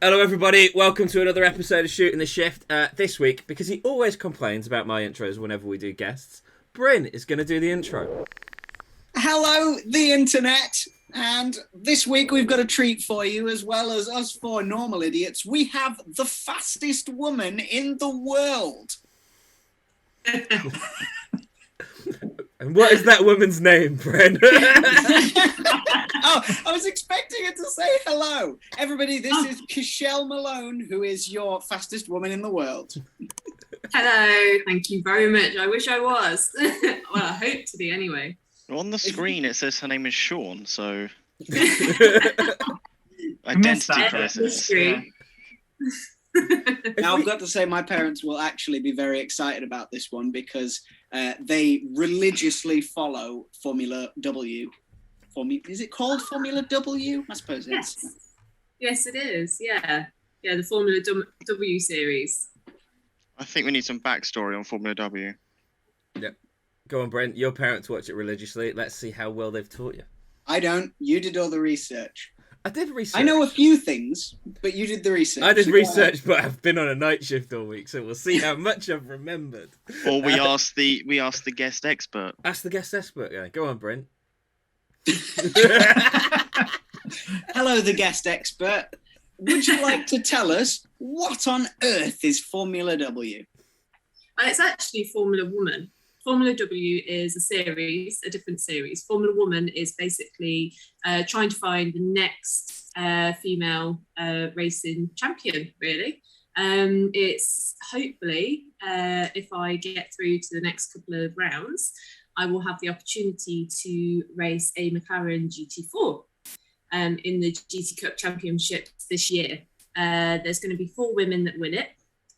Hello, everybody. Welcome to another episode of Shooting the Shift. This week, because he always complains about my intros whenever we do guests, Bryn is going to do the intro. Hello, the internet. And this week we've got a treat for you, as well as us four normal idiots. We have the fastest woman in the world. And what is that woman's name, Bryn? Oh, I was expecting her to say hello. Everybody, this is Cashel Malone, who is your fastest woman in the world. Hello, thank you very much. I wish I was. Well, I hope to be anyway. On the screen, it says her name is Sean, so missed identity that. crisis. Mystery. Now, I've got to say, my parents will actually be very excited about this one because they religiously follow Formula W. Is it called Formula W? I suppose it is. Yes, it is. Yeah, the Formula W series. I think we need some backstory on Formula W. Go on, Bryn. Your parents watch it religiously. Let's see how well they've taught you. I don't. You did all the research. I did research. I know a few things, but you did the research. I did research, but I've been on a night shift all week, so we'll see how much I've remembered. Or we asked the guest expert. Ask the guest expert guy. Go on, Bryn. Hello, the guest expert. Would you like to tell us what on earth is Formula W? It's actually Formula Woman. Formula W is a different series. Formula Woman is basically trying to find the next female racing champion, really. It's hopefully, if I get through to the next couple of rounds, I will have the opportunity to race a McLaren GT4 in the GT Cup Championship this year. There's going to be 4 women that win it,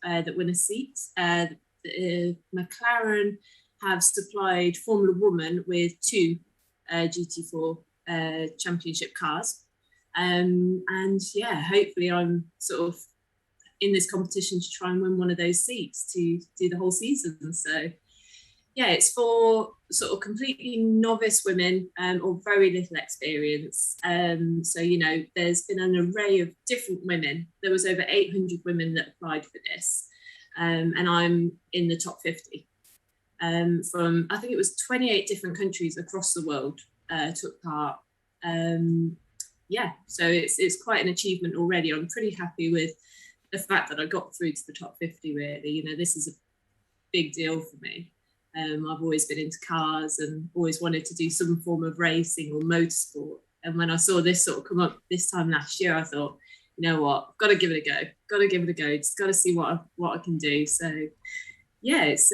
that win a seat. McLaren have supplied Formula Woman with 2 GT4 championship cars. And yeah, hopefully I'm sort of in this competition to try and win one of those seats to do the whole season. So yeah, it's for sort of completely novice women or very little experience. So, you know, there's been an array of different women. There was over 800 women that applied for this. And I'm in the top 50. From, I think it was 28 different countries across the world took part. Yeah, so it's quite an achievement already. I'm pretty happy with the fact that I got through to the top 50, really. You know, this is a big deal for me. I've always been into cars and always wanted to do some form of racing or motorsport. And when I saw this sort of come up this time last year, I thought, you know what, I've got to give it a go. Just got to see what I can do. So yeah, it's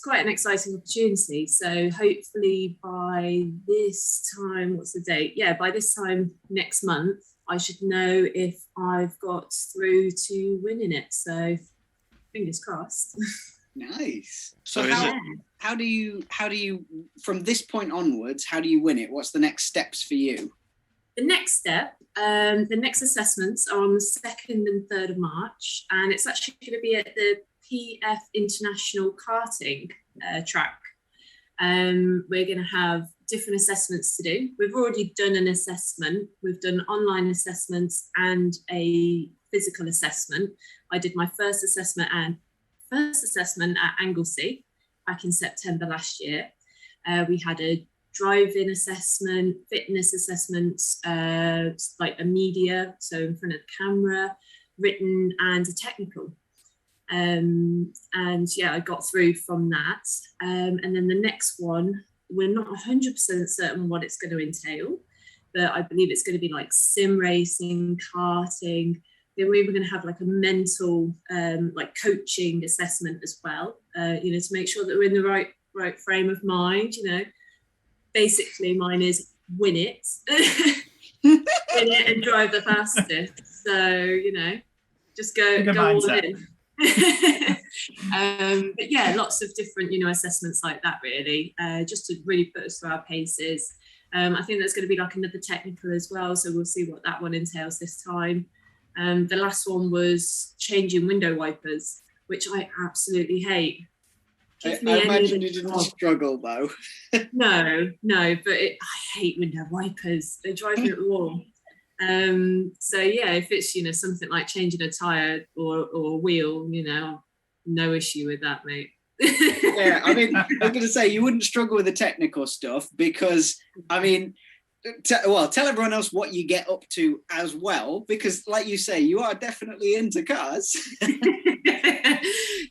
quite an exciting opportunity. So hopefully by this time, what's the date? Yeah, by this time next month, I should know if I've got through to winning it. So fingers crossed. Nice. So how do you from this point onwards, how do you win it? What's the next steps for you? The next step, the next assessments are on the 2nd and 3rd of March, and it's actually going to be at the PF International Karting track. We're going to have different assessments to do. We've already done an assessment. We've done online assessments and a physical assessment. I did my first assessment at Anglesey back in September last year. We had a drive-in assessment, fitness assessments, like a media, so in front of the camera, written, and a technical. And yeah, I got through from that. And then the next one, we're not 100% certain what it's going to entail, but I believe it's going to be like sim racing, karting. Then we were going to have like a mental, like coaching assessment as well, you know, to make sure that we're in the right frame of mind, you know. Basically, mine is win it, win it and drive the fastest. So, you know, just go all in. But yeah, lots of different, you know, assessments like that, really, just to really put us through our paces. I think there's going to be like another technical as well, so we'll see what that one entails this time. The last one was changing window wipers, which I absolutely hate. I imagine you didn't struggle though. No, but I hate window wipers. They drive me up the wall. So yeah, if it's something like changing a tire or a wheel, no issue with that, mate. Yeah, I mean, I was going to say you wouldn't struggle with the technical stuff because, I mean, tell everyone else what you get up to as well, because like you say, you are definitely into cars.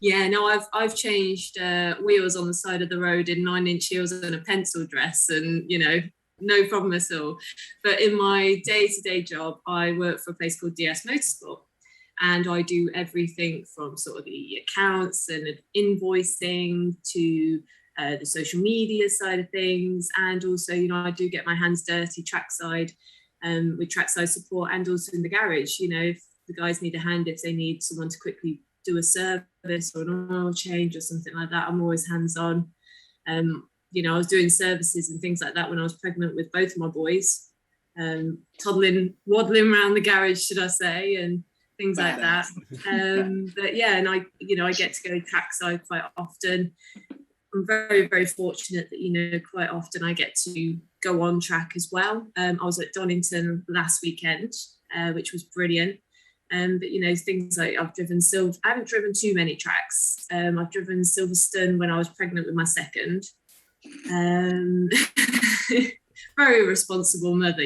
Yeah, no, I've changed wheels on the side of the road in 9-inch heels and a pencil dress, and no problem at all. But in my day-to-day job, I work for a place called DS Motorsport, and I do everything from sort of the accounts and invoicing to the social media side of things, and also I do get my hands dirty trackside with trackside support, and also in the garage. If the guys need a hand, if they need someone to quickly do a service or an oil change or something like that, I'm always hands on. I was doing services and things like that when I was pregnant with both of my boys, waddling around the garage, should I say, and things like that. But yeah, and I get to go trackside quite often. I'm very, very fortunate that, quite often I get to go on track as well. I was at Donington last weekend, which was brilliant. But, things like I haven't driven too many tracks. I've driven Silverstone when I was pregnant with my second. Very responsible mother,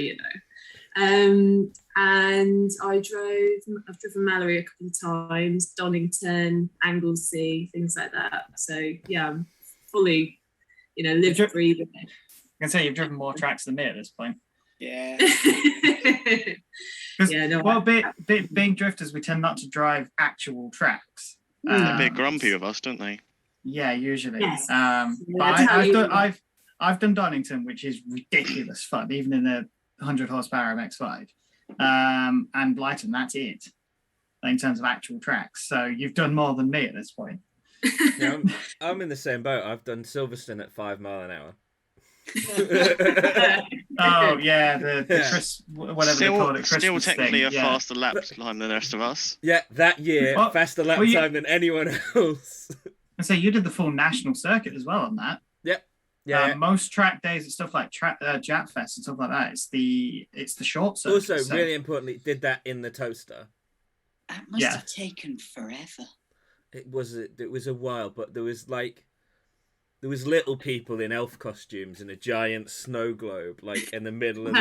and I've driven Mallory a couple of times, Donington, Anglesey, things like that. So yeah, I'm fully, live, breathe. I can say you've driven more tracks than me at this point. Yeah. Yeah, no, well, being drifters, we tend not to drive actual tracks. They're a bit grumpy with us, don't they? Yeah, usually. Yes. But I've done Donington, which is ridiculous fun, even in a 100 horsepower MX-5. And Lighton, that's it in terms of actual tracks. So you've done more than me at this point. Yeah, I'm in the same boat. I've done Silverstone at 5 miles an hour. Oh yeah, the Chris, whatever they call it, still technically thing. a faster lap time than the rest of us. Yeah, that year, faster lap time than anyone else. I say you did the full national circuit as well on that. Yep. Yeah. Most track days and stuff like Jat Fest and stuff like that. It's the short circuit. Also, really importantly, did that in the toaster. That must have taken forever. It was a while, but there was little people in elf costumes in a giant snow globe, like in the middle of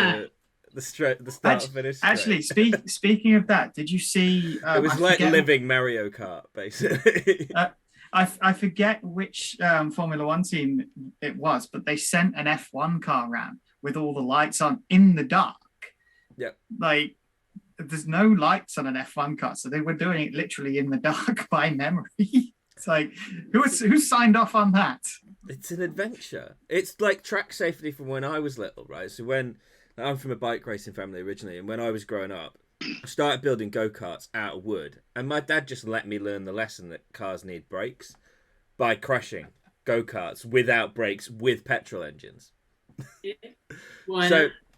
the start and finish. Actually, speaking of that, did you see? It was living Mario Kart, basically. I forget which Formula One team it was, but they sent an F1 car around with all the lights on in the dark. Yep. Like, there's no lights on an F1 car, so they were doing it literally in the dark by memory. It's like, who signed off on that? It's an adventure. It's like track safety from when I was little, right? So I'm from a bike racing family originally, and when I was growing up, I started building go-karts out of wood, and my dad just let me learn the lesson that cars need brakes by crashing go-karts without brakes with petrol engines. Yeah.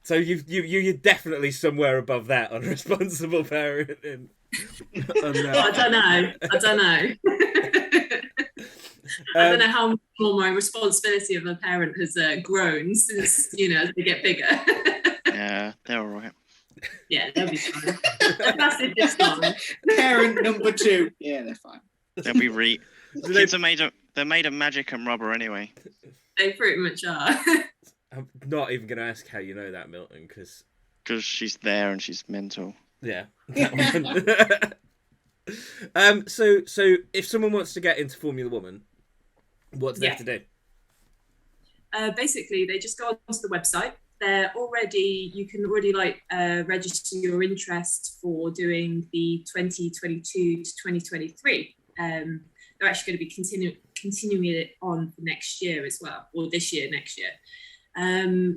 So you're definitely somewhere above that on responsible parenting. I don't know. I don't know how much more my responsibility of a parent has grown since, as they get bigger. Yeah, they're all right. Yeah, they'll be fine. That's it this time. Parent number 2. Yeah, they're fine. They'll be Kids are made of magic and rubber anyway. They pretty much are. I'm not even going to ask how you know that, Milton, because she's there and she's mental. Yeah. So if someone wants to get into Formula One, what do they have to do? Basically, they just go onto the website. You can already register your interest for doing the 2022 to 2023. They're actually going to be continuing it on for next year as well, or this year, next year.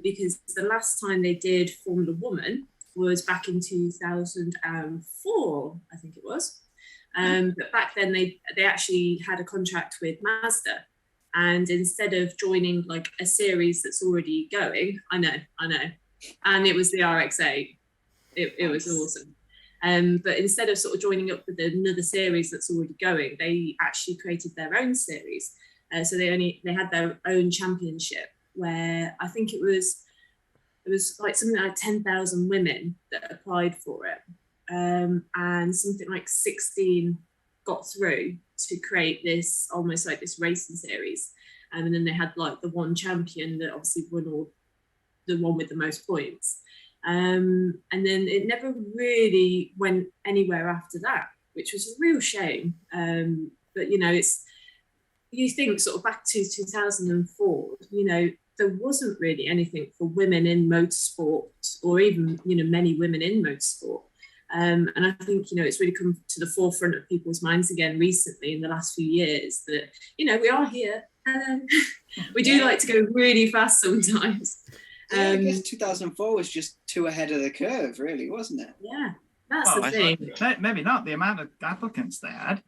Because the last time they did Formula Woman was back in 2004, I think it was. But back then they actually had a contract with Mazda. And instead of joining like a series that's already going, I know, and it was the RX-8. It was awesome. But instead of sort of joining up with another series that's already going, they actually created their own series. So they had their own championship, where I think it was there was like something like 10,000 women that applied for it, and something like 16 got through to create this almost like this racing series. And then they had like the one champion that obviously won all, the one with the most points. And then it never really went anywhere after that, which was a real shame. But you think sort of back to 2004, there wasn't really anything for women in motorsport, or even many women in motorsport. And I think it's really come to the forefront of people's minds again recently in the last few years that we are here. We do like to go really fast sometimes. I guess 2004 was just too ahead of the curve, really, wasn't it? Yeah, that's the thing. Maybe not the amount of applicants they had.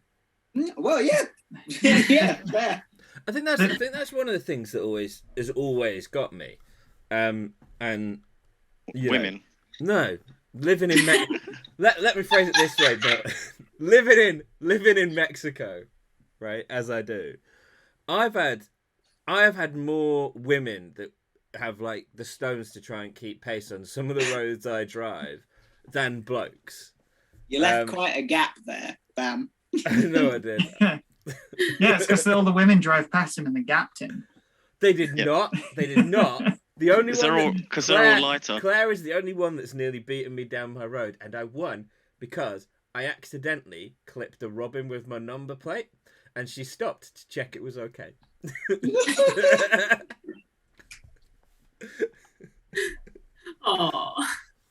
Well, yeah, yeah, fair. I think that's one of the things that has always got me, and women. No, living in let me phrase it this way, but living in Mexico, right? As I do, I have had more women that have like the stones to try and keep pace on some of the roads I drive than blokes. You left quite a gap there, Bam. No, I did. Yeah, it's because all the women drove past him and they gapped him. They did not. They did not. The only one because they're all lighter. Claire is the only one that's nearly beaten me down my road, and I won because I accidentally clipped a robin with my number plate, and she stopped to check it was okay. Oh.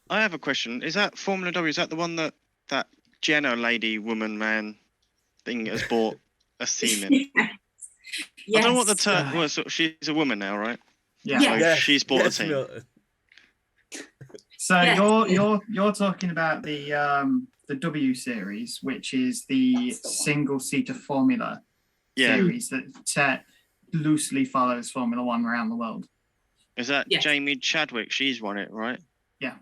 I have a question. Is that Formula W? Is that the one that Jenna lady, woman, man thing has bought a team in? Yes. I don't know what the term was. So she's a woman now, right? Yeah. Yeah. Yes. She's bought a team. Milton. So Yeah. you're talking about the W series, which is the single-seater formula series that loosely follows Formula One around the world. Is that Yes. Jamie Chadwick? She's won it, right? Yeah.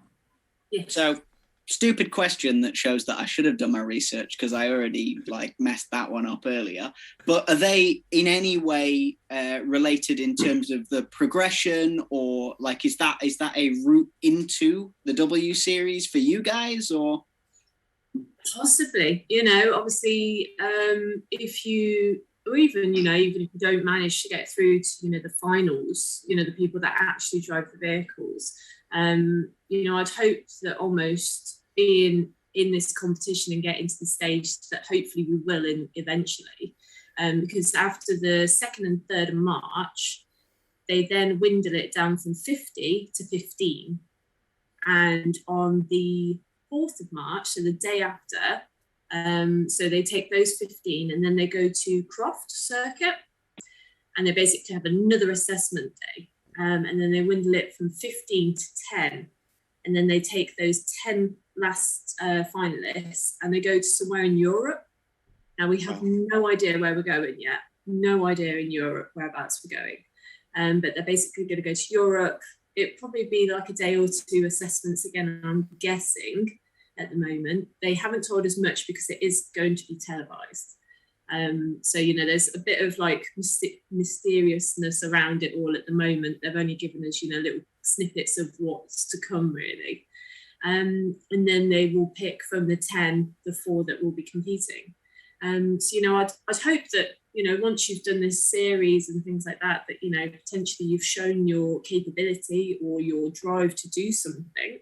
Yes. So, stupid question that shows that I should have done my research because I already messed that one up earlier. But are they in any way related in terms of the progression, or is that a route into the W series for you guys, or? Possibly, obviously, if you, or even if you don't manage to get through to the finals, the people that actually drive the vehicles, I'd hope that almost being in this competition and getting to the stage that hopefully we will eventually, because after the 2nd and 3rd of March, they then dwindle it down from 50 to 15, and on the 4th of March, so the day after, so they take those 15 and then they go to Croft Circuit, and they basically have another assessment day, and then they dwindle it from 15 to 10, and then they take those 10 last finalists and they go to somewhere in Europe. Now we have no idea where we're going yet, no idea in Europe whereabouts we're going, but they're basically going to go to Europe. It'd probably be like a day or two assessments again, I'm guessing. At the moment, they haven't told us much because it is going to be televised. So there's a bit of mysteriousness around it all at the moment. They've only given us little snippets of what's to come, really. And then they will pick from the 10 the 4 that will be competing. So I'd hope that once you've done this series and things like that, that potentially you've shown your capability or your drive to do something.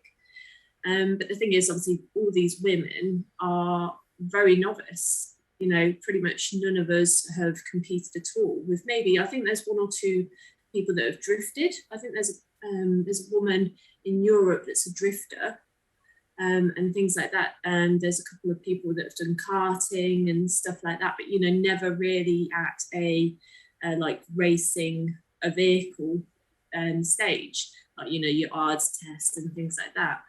But the thing is, obviously, all these women are very novice. Pretty much none of us have competed at all. With maybe, I think there's 1 or 2 people that have drifted. I think there's a woman in Europe that's a drifter, and things like that. And there's a couple of people that have done karting and stuff like that, but never really at a racing a vehicle stage, your ARDS test and things like that.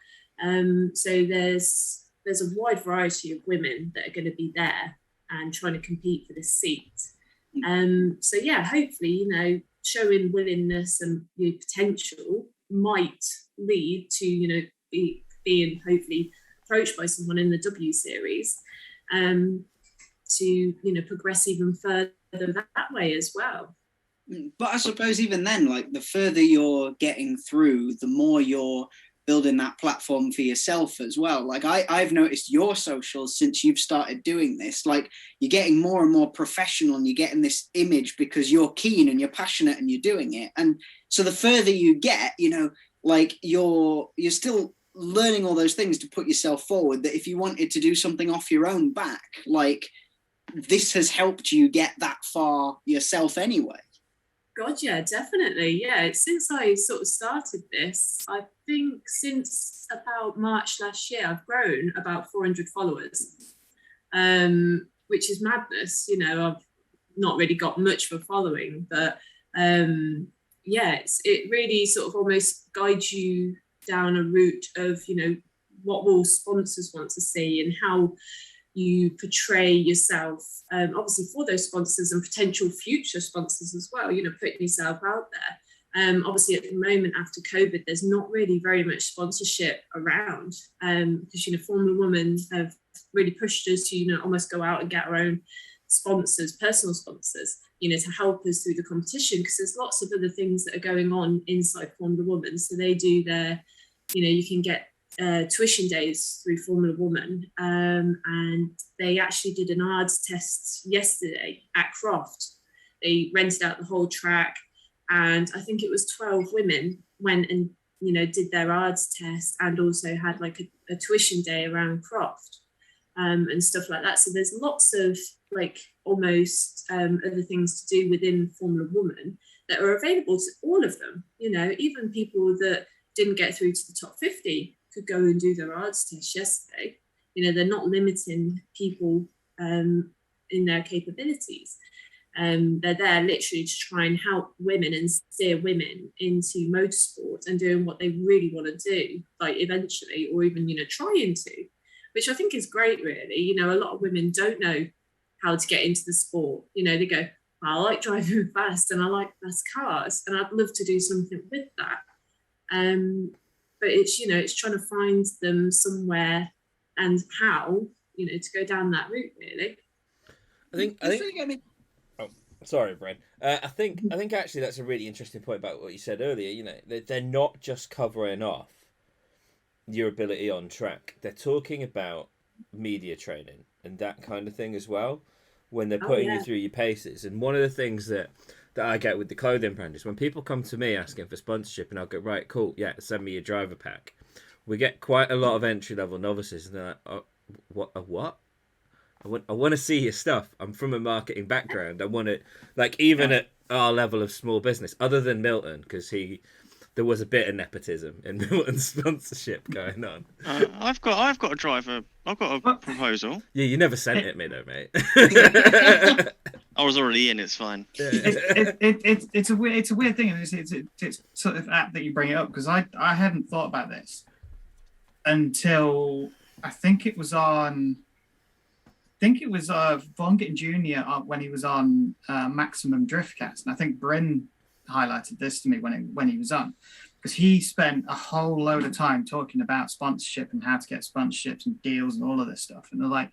So there's a wide variety of women that are going to be there and trying to compete for this seat. So yeah, hopefully, showing willingness and potential might lead to, being hopefully approached by someone in the W series, to, progress even further that way as well. But I suppose even then, like the further you're getting through, the more you're building that platform for yourself as well. Like I've noticed your socials since you've started doing this, like you're getting more and more professional and you're getting this image because you're keen and you're passionate and you're doing it. And so the further you get, you know, like you're still learning all those things to put yourself forward, that if you wanted to do something off your own back, like this has helped you get that far yourself anyway. God, yeah, definitely. Yeah, since I sort of started this, I think since about March last year, I've grown about 400 followers, which is madness. You know, I've not really got much of a following, but yeah, it really sort of almost guides you down a route of, you know, what will sponsors want to see and how you portray yourself, obviously for those sponsors and potential future sponsors as well, you know, putting yourself out there. Obviously at the moment after COVID, there's not really very much sponsorship around, because, you know, Formula Women have really pushed us to, you know, almost go out and get our own sponsors, personal sponsors, you know, to help us through the competition, because there's lots of other things that are going on inside Formula Women. So they do their, you know, you can get tuition days through Formula Woman, and they actually did an ARDS test yesterday at Croft. They rented out the whole track, and I think it was 12 women went and, you know, did their ARDS test and also had like a tuition day around Croft, and stuff like that. So there's lots of like almost other things to do within Formula Woman that are available to all of them. You know, even people that didn't get through to the top 50 could go and do their ARDS test yesterday. You know, they're not limiting people in their capabilities. They're there literally to try and help women and steer women into motorsport and doing what they really want to do, like eventually, or even, you know, trying to, which I think is great, really. You know, a lot of women don't know how to get into the sport. You know, they go, well, I like driving fast and I like fast cars and I'd love to do something with that. But it's, you know, it's trying to find them somewhere and how, you know, to go down that route, really. I think. Oh, sorry, Brent. I think actually that's a really interesting point about what you said earlier. You know, they're not just covering off your ability on track. They're talking about media training and that kind of thing as well when they're putting you through your paces. And one of the things that I get with the clothing brand is when people come to me asking for sponsorship, and I'll go, right, cool, yeah, send me your driver pack. We get quite a lot of entry-level novices, and they're like, oh, what? I want to see your stuff. I'm from a marketing background. I want to, like, even at our level of small business, other than Milton, because there was a bit of nepatism in Milton's sponsorship going on. I've got a driver. I've got a proposal. Yeah, you never sent it me though, mate. I was already in. It's fine. It's a weird thing, and it's sort of apt that you bring it up, because I hadn't thought about this until I think it was Von Gittin Jr. when he was on Maximum Driftcast, and I think Bryn highlighted this to me when he was on, because he spent a whole load of time talking about sponsorship and how to get sponsorships and deals and all of this stuff. And they're like,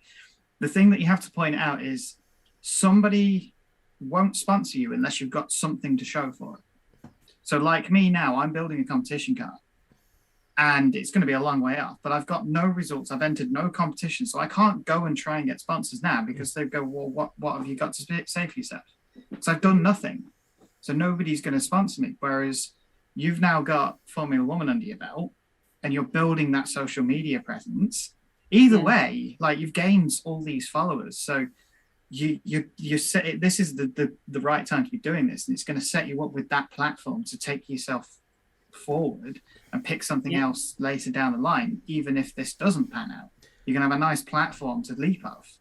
the thing that you have to point out is somebody won't sponsor you unless you've got something to show for it. So like me now, I'm building a competition car and it's going to be a long way off, but I've got no results. I've entered no competition, so I can't go and try and get sponsors now, because they go, well, what have you got to say for yourself? Because I've done nothing. So nobody's going to sponsor me. Whereas you've now got Formula Woman under your belt and you're building that social media presence. Either way, like, you've gained all these followers. So you set this is the right time to be doing this. And it's going to set you up with that platform to take yourself forward and pick something else later down the line. Even if this doesn't pan out, you're going to have a nice platform to leap off.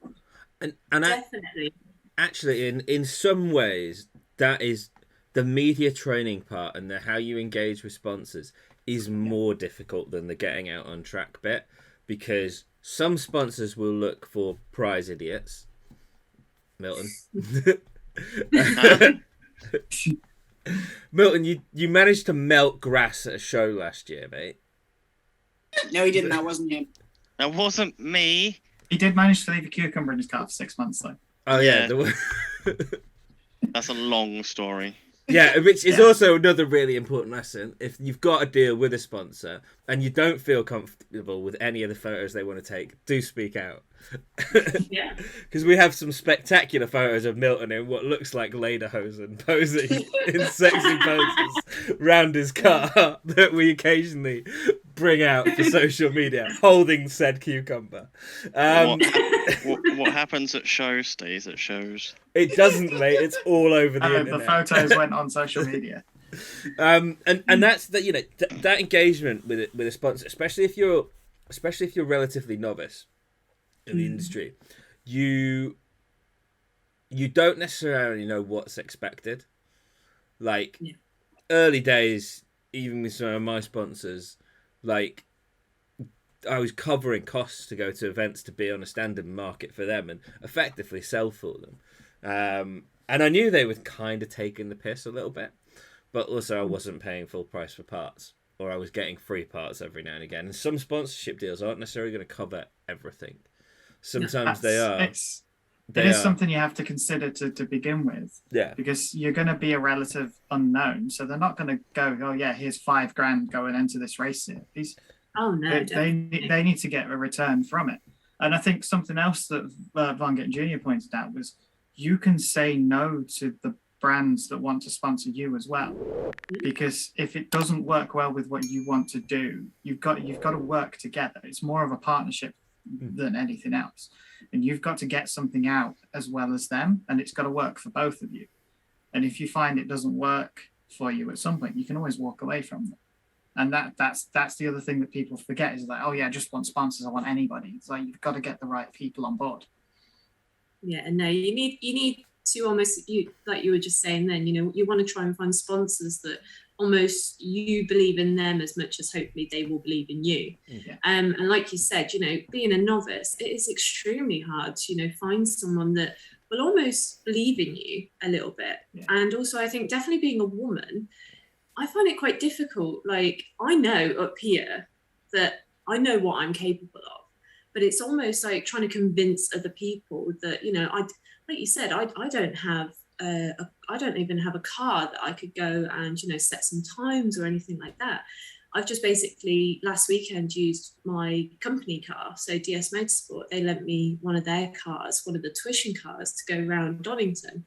And Definitely. Actually, in some ways, that is the media training part, and the how you engage with sponsors is more difficult than the getting out on track bit, because some sponsors will look for prize idiots. Milton. Milton, you managed to melt grass at a show last year, mate. No, he didn't. That wasn't him. That wasn't me. He did manage to leave a cucumber in his car for 6 months, though. Oh, yeah. That's a long story. Yeah, which is also another really important lesson. If you've got a deal with a sponsor and you don't feel comfortable with any of the photos they want to take, do speak out. Yeah. Because we have some spectacular photos of Milton in what looks like lederhosen posing in sexy poses round his car that we occasionally bring out for social media, holding said cucumber. What happens at shows, Steve? At shows? It doesn't, mate. It's all over the internet. The photos went on social media. And that's that. You know, that engagement with a sponsor, especially if you're relatively novice in the industry, you don't necessarily know what's expected. Like early days, even with some of my sponsors, like I was covering costs to go to events to be on a stand and market for them and effectively sell for them. And I knew they were kind of taking the piss a little bit, but also I wasn't paying full price for parts, or I was getting free parts every now and again. And some sponsorship deals aren't necessarily going to cover everything. Sometimes they are. It is something you have to consider to begin with. Yeah. Because you're going to be a relative unknown, so they're not going to go, oh yeah, here's $5,000 going into this race series. Oh no. They need to get a return from it. And I think something else that Von Gittin Jr. pointed out was you can say no to the brands that want to sponsor you as well, because if it doesn't work well with what you want to do, you've got to work together. It's more of a partnership than anything else, and you've got to get something out as well as them, and it's got to work for both of you. And if you find it doesn't work for you at some point, you can always walk away from them. And that's the other thing that people forget is like, oh yeah, I just want sponsors, I want anybody. It's like you've got to get the right people on board. Yeah, and no, you need to almost, like you were just saying then, you want to try and find sponsors that almost you believe in them as much as hopefully they will believe in you. Yeah. And like you said, being a novice, it is extremely hard to find someone that will almost believe in you a little bit. Yeah. And also I think definitely being a woman, I find it quite difficult. Like I know up here that I know what I'm capable of, but it's almost like trying to convince other people that, like you said, I don't have I don't even have a car that I could go and set some times or anything like that. I've just basically last weekend used my company car, so DS Motorsport. They lent me one of their cars, one of the tuition cars, to go around Donington.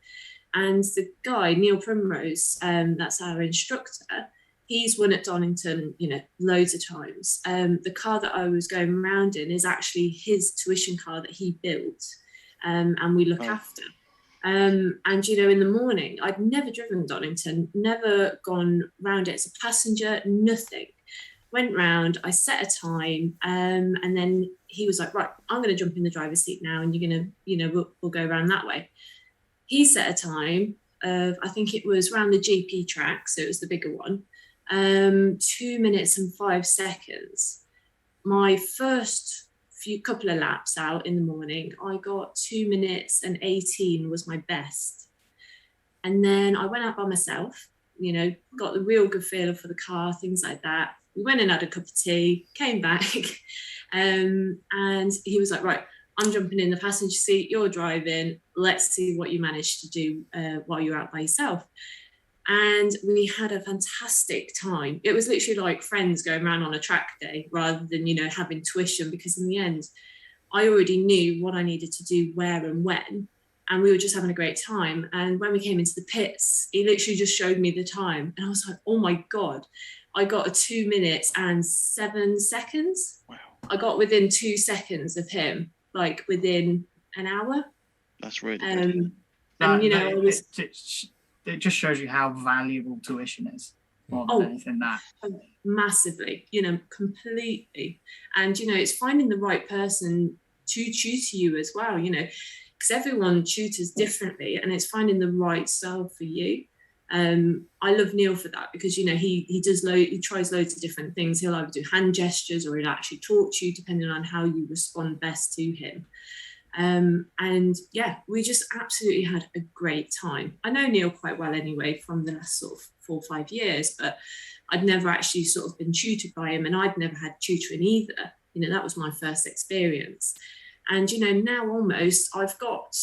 And the guy, Neil Primrose, that's our instructor, he's won at Donington, loads of times. The car that I was going around in is actually his tuition car that he built, and we look after. And in the morning, I'd never driven Donington, never gone round it as a passenger, nothing. Went round, I set a time, and then he was like, right, I'm going to jump in the driver's seat now, and you're going to, we'll go around that way. He set a time of, I think it was around the GP track, so it was the bigger one, 2 minutes and 5 seconds. My first couple of laps out in the morning, I got 2 minutes and 18 was my best. And then I went out by myself, got the real good feeling for the car, things like that. We went and had a cup of tea, came back, and he was like, right, I'm jumping in the passenger seat, you're driving, let's see what you managed to do while you're out by yourself. And we had a fantastic time. It was literally like friends going around on a track day rather than, having tuition, because in the end, I already knew what I needed to do, where and when, and we were just having a great time. And when we came into the pits, he literally just showed me the time. And I was like, oh my God, I got a 2 minutes and 7 seconds. Wow. I got within 2 seconds of him, like within an hour. That's really good. It just shows you how valuable tuition is more than anything that. Massively, completely. And, it's finding the right person to tutor you as well, because everyone tutors differently, and it's finding the right style for you. I love Neil for that, because, he tries loads of different things. He'll either do hand gestures or he'll actually talk to you depending on how you respond best to him. And yeah, we just absolutely had a great time. I know Neil quite well anyway from the last sort of 4 or 5 years, but I'd never actually sort of been tutored by him, and I'd never had tutoring either. That was my first experience. And, now almost I've got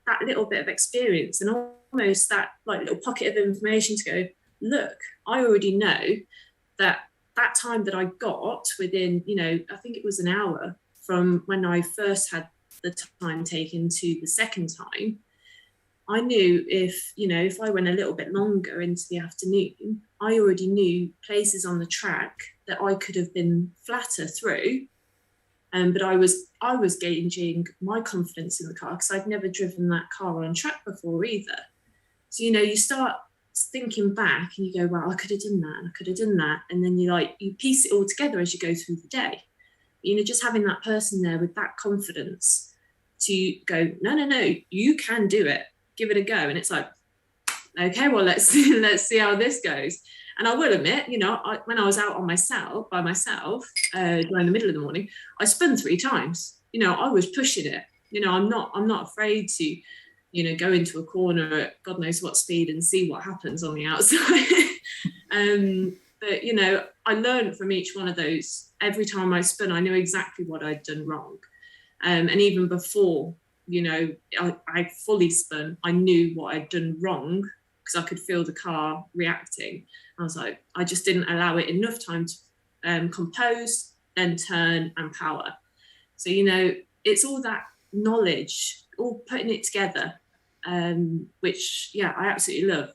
that little bit of experience, and almost that like little pocket of information to go, look, I already know that time that I got within, I think it was an hour from when I first had the time taken to the second time, I knew if I went a little bit longer into the afternoon, I already knew places on the track that I could have been flatter through. But I was gauging my confidence in the car because I'd never driven that car on track before either. So, you start thinking back and you go, well, I could have done that and I could have done that. And then you piece it all together as you go through the day. Just having that person there with that confidence to go, no, you can do it. Give it a go. And it's like, okay, well, let's see how this goes. And I will admit, when I was out by myself during the middle of the morning, I spun 3 times. I was pushing it. I'm not afraid to, go into a corner at God knows what speed and see what happens on the outside. But I learned from each one of those. Every time I spun, I knew exactly what I'd done wrong. And even before, I fully spun, I knew what I'd done wrong because I could feel the car reacting. I was like, I just didn't allow it enough time to compose, then turn and power. So, it's all that knowledge, all putting it together, which, I absolutely love.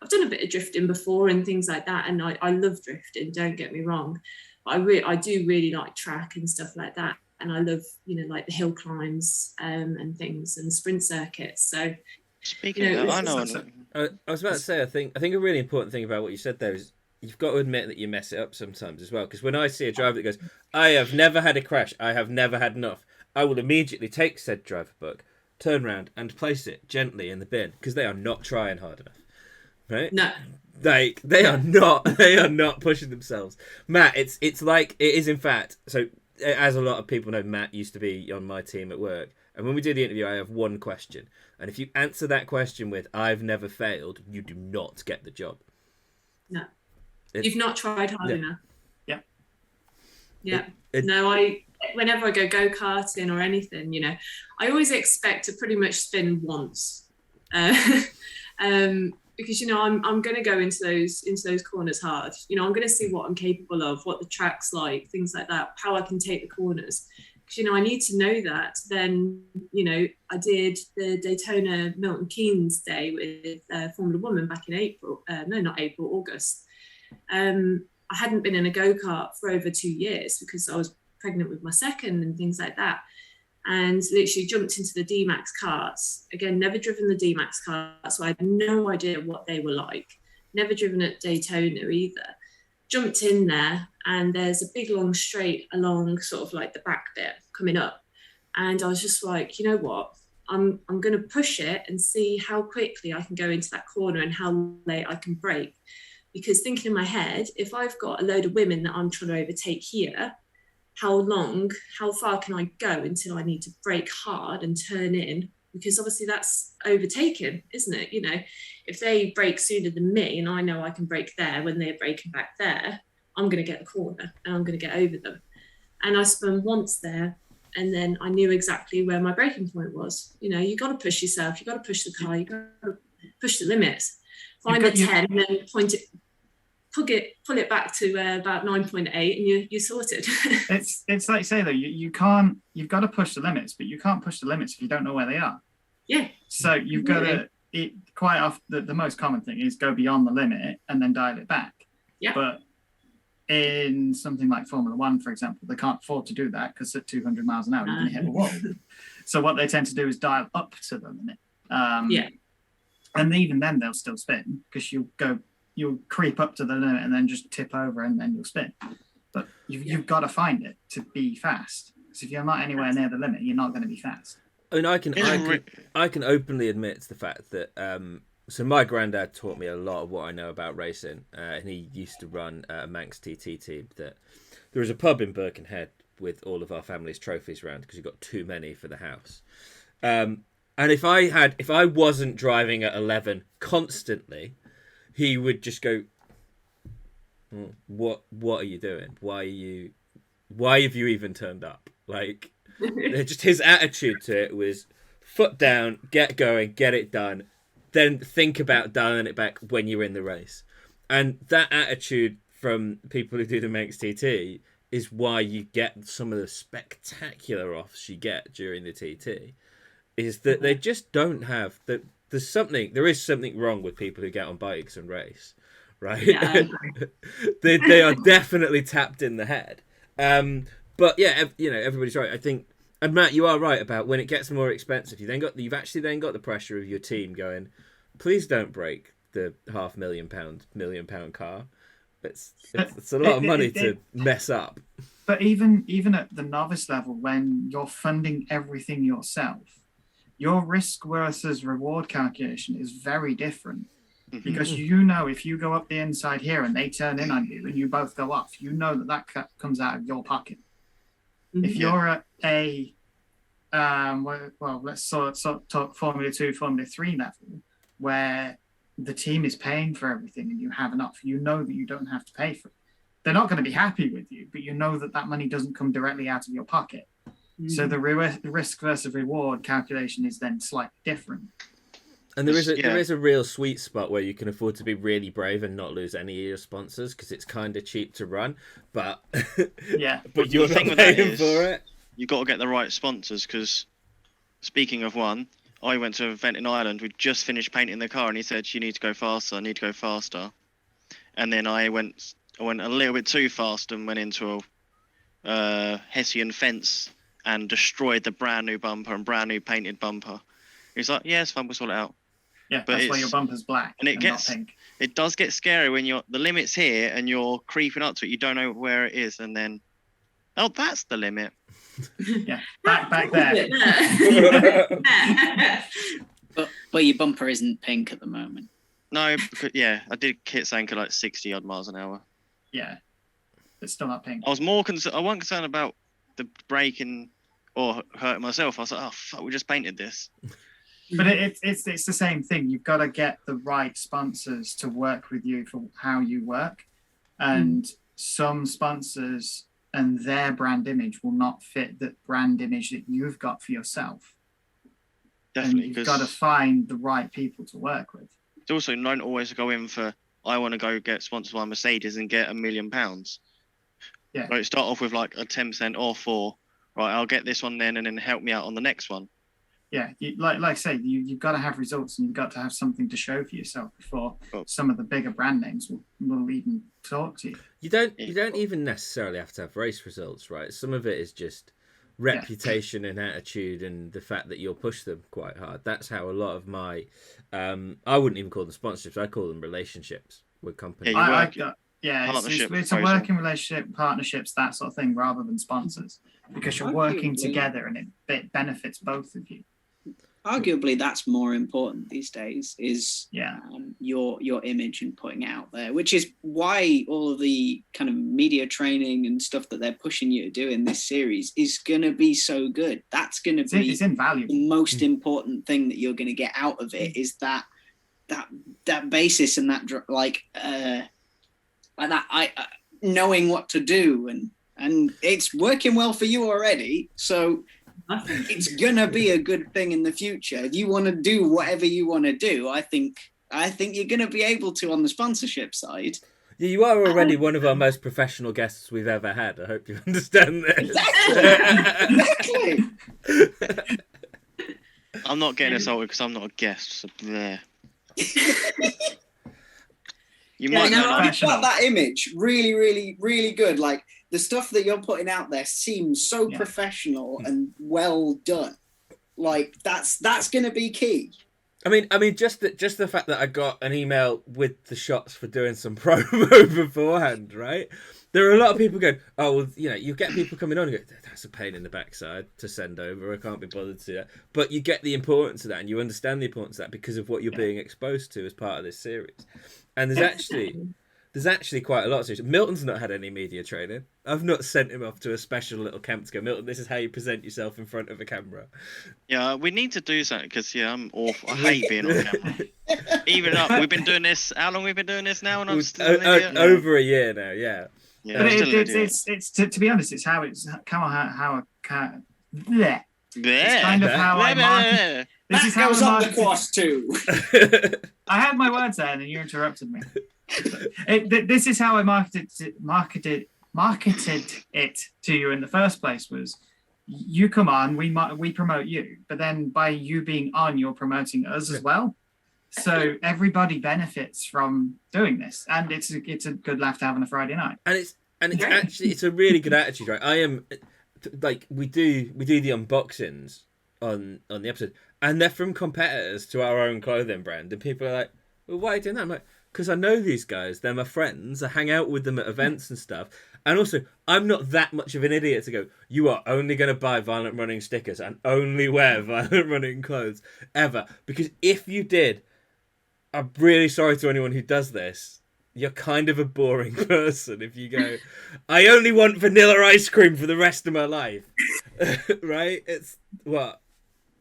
I've done a bit of drifting before and things like that, and I love drifting, don't get me wrong. But I do really like track and stuff like that. And I love, like the hill climbs and things and sprint circuits. So, speaking of that, I was about to say, I think a really important thing about what you said there is you've got to admit that you mess it up sometimes as well. Because when I see a driver that goes, I have never had a crash, I have never had enough, I will immediately take said driver book, turn around and place it gently in the bin because they are not trying hard enough, right? No. Like they are not pushing themselves. Matt, it's like it is in fact. So as a lot of people know, Matt used to be on my team at work. And when we do the interview, I have one question. And if you answer that question with, I've never failed, you do not get the job. No. You've not tried hard enough. Yeah. No, whenever I go go-karting or anything, I always expect to pretty much spin once. Because, I'm going to go into those corners hard. I'm going to see what I'm capable of, what the track's like, things like that, how I can take the corners. Because, I need to know that. Then, I did the Daytona Milton Keynes day with Formula Woman back in August. I hadn't been in a go-kart for over 2 years because I was pregnant with my second and things like that. And literally jumped into the D-Max karts. Again, never driven the D-Max karts, so I had no idea what they were like. Never driven at Daytona either. Jumped in there, and there's a big long straight along sort of like the back bit coming up. And I was just like, you know what? I'm going to push it and see how quickly I can go into that corner and how late I can brake. Because thinking in my head, if I've got a load of women that I'm trying to overtake here, how far can I go until I need to brake hard and turn in? Because obviously that's overtaken, isn't it? If they brake sooner than me and I know I can brake there when they're braking back there, I'm going to get the corner and I'm going to get over them. And I spun once there, and then I knew exactly where my braking point was. You got to push yourself, you got to push the car, you got to push the limits. Find a 10 and then pull it back to about 9.8 and you're sorted. It's like you say though, you've got to push the limits, but you can't push the limits if you don't know where they are. Yeah. So you've got to, quite often the most common thing is go beyond the limit and then dial it back. Yeah. But in something like Formula One, for example, they can't afford to do that because at 200 miles an hour you're going to hit a wall. So what they tend to do is dial up to the limit. And even then they'll still spin because you'll creep up to the limit and then just tip over and then you'll spin. But you've got to find it to be fast. Because if you're not anywhere near the limit, you're not going to be fast. I mean, I can openly admit to the fact that so my granddad taught me a lot of what I know about racing, and he used to run a Manx TT team. That there was a pub in Birkenhead with all of our family's trophies around because we got too many for the house. And if I wasn't driving at 11 constantly, he would just go, what are you doing? Why have you even turned up? Like, just his attitude to it was foot down, get going, get it done, then think about dialing it back when you're in the race. And that attitude from people who do the Manx TT is why you get some of the spectacular offs you get during the TT. Is that they just don't have that. There is something wrong with people who get on bikes and race, right? Yeah, they are definitely tapped in the head. But yeah, everybody's right. I think, and Matt, you are right about when it gets more expensive. You've actually then got the pressure of your team going, please don't break the £500,000 £1 million car. It's a lot of money to mess up. But even at the novice level, when you're funding everything yourself, your risk versus reward calculation is very different. Because if you go up the inside here and they turn in on you and you both go off, that comes out of your pocket. If you're at a let's sort of talk Formula 2, Formula 3 level, where the team is paying for everything and you have enough, that you don't have to pay for it. They're not going to be happy with you, but that money doesn't come directly out of your pocket. So the risk versus reward calculation is then slightly different. And there is a real sweet spot where you can afford to be really brave and not lose any of your sponsors because it's kind of cheap to run, but but you're not paying for it. You've got to get the right sponsors because, speaking of one, I went to an event in Ireland. We just finished painting the car, and he said, "You need to go faster. I need to go faster." And then I went a little bit too fast and went into a Hessian fence and destroyed the brand new bumper and brand new painted bumper. He's like, "Yeah, it's fun. We'll sort it out." Yeah, but that's why your bumper's black and not pink. It does get scary when the limit's here and you're creeping up to it. You don't know where it is, and then, oh, that's the limit. Yeah, back there. but your bumper isn't pink at the moment. No, I did hit Sanka like 60 odd miles an hour. Yeah, it's still not pink. I was more concerned. I wasn't concerned about the braking or hurting myself. I was like, oh fuck, we just painted this. But it's the same thing. You've got to get the right sponsors to work with you for how you work, and some sponsors and their brand image will not fit the brand image that you've got for yourself. Definitely, and you've got to find the right people to work with. It's also don't always go in for I want to go get sponsored by Mercedes and get £1 million. Yeah. Right, start off with like a 10% off, or right, I'll get this one then, and then help me out on the next one. Yeah, like I say, you've got to have results and you've got to have something to show for yourself before some of the bigger brand names will even talk to you. You don't even necessarily have to have race results, right? Some of it is just reputation and attitude and the fact that you'll push them quite hard. That's how a lot of my, I wouldn't even call them sponsorships, I call them relationships with companies. It's a working relationship, partnerships, that sort of thing, rather than sponsors, because you're working together and it benefits both of you. Arguably, that's more important these days, is your image and putting out there, which is why all of the kind of media training and stuff that they're pushing you to do in this series is going to be so good. That's going to be it's invaluable. The most important thing that you're going to get out of it is that basis and that knowing what to do, and it's working well for you already, so it's gonna be a good thing in the future. If you want to do whatever you want to do, I think you're gonna be able to on the sponsorship side. Yeah, you are already one of our most professional guests we've ever had. I hope you understand this. Exactly. I'm not getting assaulted because I'm not a guest. So there. You've got that image really, really, really good. Like the stuff that you're putting out there seems so professional and well done. Like that's going to be key. I mean, just the fact that I got an email with the shots for doing some promo beforehand, right? There are a lot of people going, oh, well, you get people coming on and go, that's a pain in the backside to send over. I can't be bothered to do that. But you get the importance of that, and you understand the importance of that because of what you're being exposed to as part of this series. And there's actually quite a lot of series. Milton's not had any media training. I've not sent him off to a special little camp to go, Milton, this is how you present yourself in front of a camera. Yeah, we need to do something because, I'm awful. I hate being on camera. Even up, we've been doing this, how long have we been doing this now? And I'm still over a year now, yeah. But it's to be honest, it's how It's kind of how I market. This is That how goes I up the marketed. course too. I had my words there, and then you interrupted me. This is how I marketed it to you in the first place. Was you come on, we promote you, but then by you being on, you're promoting us as well. So everybody benefits from doing this, and it's a good laugh to have on a Friday night. And it's actually it's a really good attitude, right? I am like we do the unboxings on the episode, and they're from competitors to our own clothing brand, and people are like, "Well, why are you doing that?" I'm like, "Because I know these guys. They're my friends. I hang out with them at events and stuff." And also, I'm not that much of an idiot to go, "You are only going to buy Violent Running stickers and only wear Violent Running clothes ever." Because if you did, I'm really sorry to anyone who does this. You're kind of a boring person if you go, "I only want vanilla ice cream for the rest of my life." Right? It's what?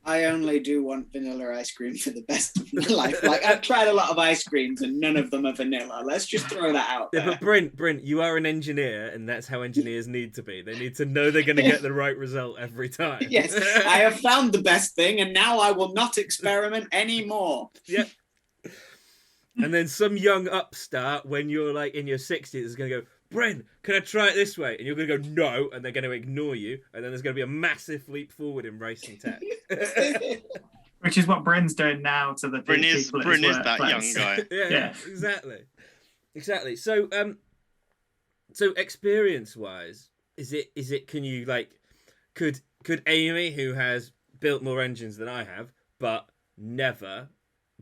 I only do want vanilla ice cream for the best of my life. Like, I've tried a lot of ice creams and none of them are vanilla. Let's just throw that out there. Yeah, but Brent, you are an engineer, and that's how engineers need to be. They need to know they're going to get the right result every time. Yes, I have found the best thing, and now I will not experiment anymore. Yep. And then some young upstart, when you're like in your 60s, is going to go, "Brent, can I try it this way?" And you're going to go, "No," and they're going to ignore you, and then there's going to be a massive leap forward in racing tech. Which is what Bryn's doing now to the Bryn people is at his that workplace. young guy. Yeah, exactly. So so experience wise, is it can you like could Amy, who has built more engines than I have but never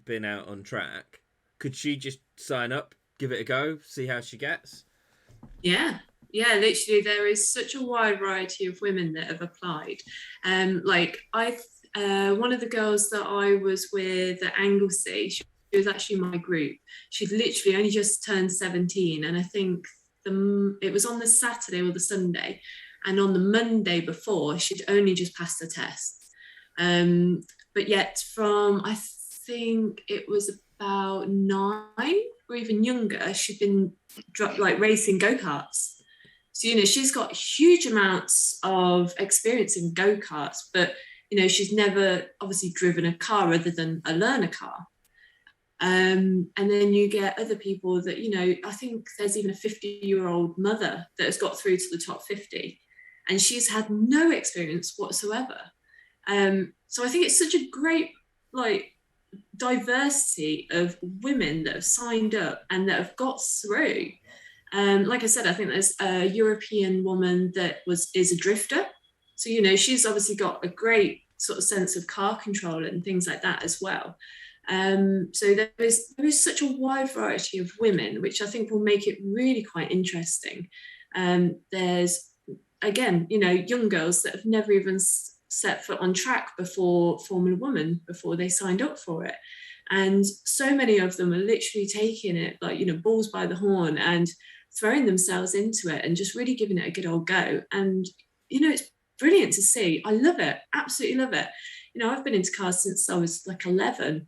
been out on track, could she just sign up, give it a go, see how she gets? Yeah, literally there is such a wide variety of women that have applied. Like one of the girls that I was with at Anglesey, she was actually in my group. She'd literally only just turned 17, and I think it was on the Saturday or the Sunday, and on the Monday before she'd only just passed the test. But yet from, I think it was about 9 or even younger, she'd been like racing go-karts. So, she's got huge amounts of experience in go-karts, but, she's never obviously driven a car other than a learner car. And then you get other people that, I think there's even a 50-year-old mother that has got through to the top 50, and she's had no experience whatsoever. So I think it's such a great, diversity of women that have signed up and that have got through. Like I said, I think there's a European woman that is a drifter. So, she's obviously got a great sort of sense of car control and things like that as well. So there is such a wide variety of women, which I think will make it really quite interesting. There's, again, young girls that have never even set foot on track before Formula Woman, before they signed up for it. And so many of them are literally taking it balls by the horn and throwing themselves into it and just really giving it a good old go. And, it's brilliant to see. I love it. Absolutely love it. I've been into cars since I was 11.